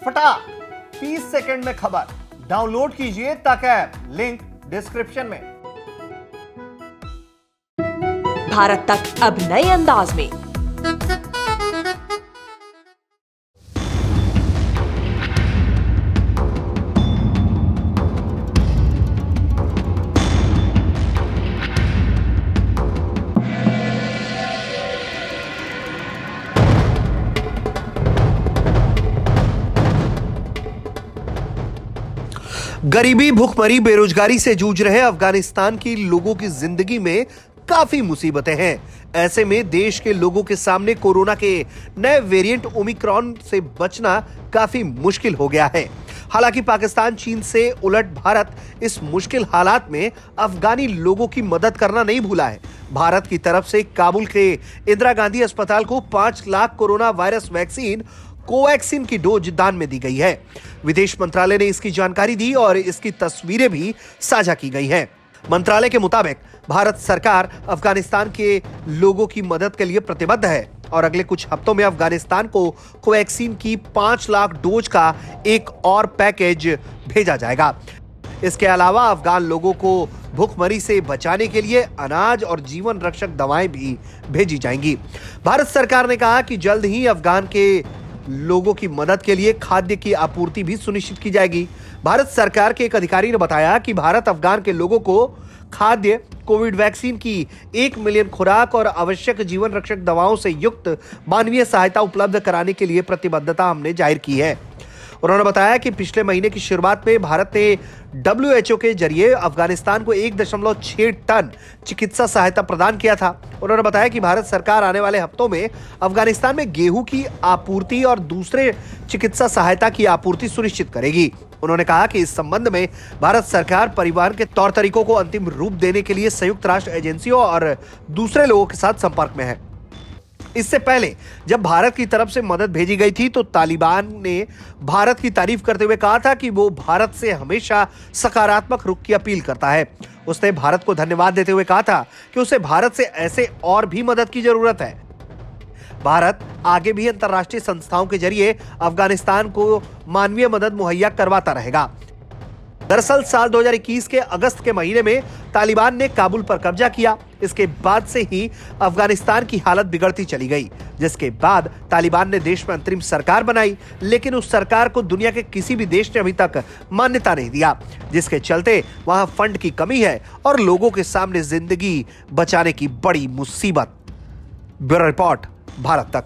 फटाक 30 सेकंड में खबर। डाउनलोड कीजिए तक ऐप, लिंक डिस्क्रिप्शन में। भारत तक अब नए अंदाज में। गरीबी, भूखमरी, बेरोजगारी से जूझ रहे अफगानिस्तान की लोगों की जिंदगी में काफी मुसीबतें हैं। ऐसे में देश के लोगों के सामने कोरोना के नए वेरिएंट ओमिक्रॉन से बचना काफी मुश्किल हो गया है। हालांकि पाकिस्तान, चीन से उलट भारत इस मुश्किल हालात में अफगानी लोगों की मदद करना नहीं भूला है। भारत की तरफ से काबुल के इंदिरा गांधी अस्पताल को 5 lakh corona virus vaccine Covaxin की डोज दान में दी गई है। विदेश मंत्रालय ने इसकी जानकारी दी और इसकी तस्वीरें भी साझा की गई हैं। मंत्रालय के मुताबिक भारत सरकार अफगानिस्तान के लोगों की मदद के लिए प्रतिबद्ध है और अगले कुछ हफ्तों में अफगानिस्तान को कोवैक्सीन की 5 लाख डोज का एक और पैकेज भेजा जाएगा। इसके अलावा अफगान लोगों को भूखमरी से बचाने के लिए अनाज और जीवन रक्षक दवाएं भी भेजी जाएंगी। भारत सरकार ने कहा कि जल्द ही अफगान के लोगों की मदद के लिए खाद्य की आपूर्ति भी सुनिश्चित की जाएगी। भारत सरकार के एक अधिकारी ने बताया कि भारत अफगान के लोगों को खाद्य, कोविड वैक्सीन की 1 मिलियन खुराक और आवश्यक जीवन रक्षक दवाओं से युक्त मानवीय सहायता उपलब्ध कराने के लिए प्रतिबद्धता हमने जाहिर की है। उन्होंने बताया कि पिछले महीने की शुरुआत में भारत ने WHO के जरिए अफगानिस्तान को 1.6 टन चिकित्सा सहायता प्रदान किया था। उन्होंने बताया कि भारत सरकार आने वाले हफ्तों में अफगानिस्तान में गेहूं की आपूर्ति और दूसरे चिकित्सा सहायता की आपूर्ति सुनिश्चित करेगी। उन्होंने कहा कि इस संबंध में भारत सरकार परिवहन के तौर तरीकों को अंतिम रूप देने के लिए संयुक्त राष्ट्र एजेंसियों और दूसरे लोगों के साथ संपर्क में है। इससे पहले जब भारत की तरफ से मदद भेजी गई थी तो तालिबान ने भारत की तारीफ करते हुए कहा था कि वो भारत से हमेशा सकारात्मक रुख की अपील करता है। उसने भारत को धन्यवाद देते हुए कहा था कि उसे भारत से ऐसे और भी मदद की जरूरत है। भारत आगे भी अंतर्राष्ट्रीय संस्थाओं के जरिए अफगानिस्तान को मानवीय मदद मुहैया करवाता रहेगा। दरअसल साल 2021 के अगस्त के महीने में तालिबान ने काबुल पर कब्जा किया। इसके बाद से ही अफगानिस्तान की हालत बिगड़ती चली गई, जिसके बाद तालिबान ने देश में अंतरिम सरकार बनाई, लेकिन उस सरकार को दुनिया के किसी भी देश ने अभी तक मान्यता नहीं दिया, जिसके चलते वहां फंड की कमी है और लोगों के सामने जिंदगी बचाने की बड़ी मुसीबत। ब्यूरो रिपोर्ट, भारत तक।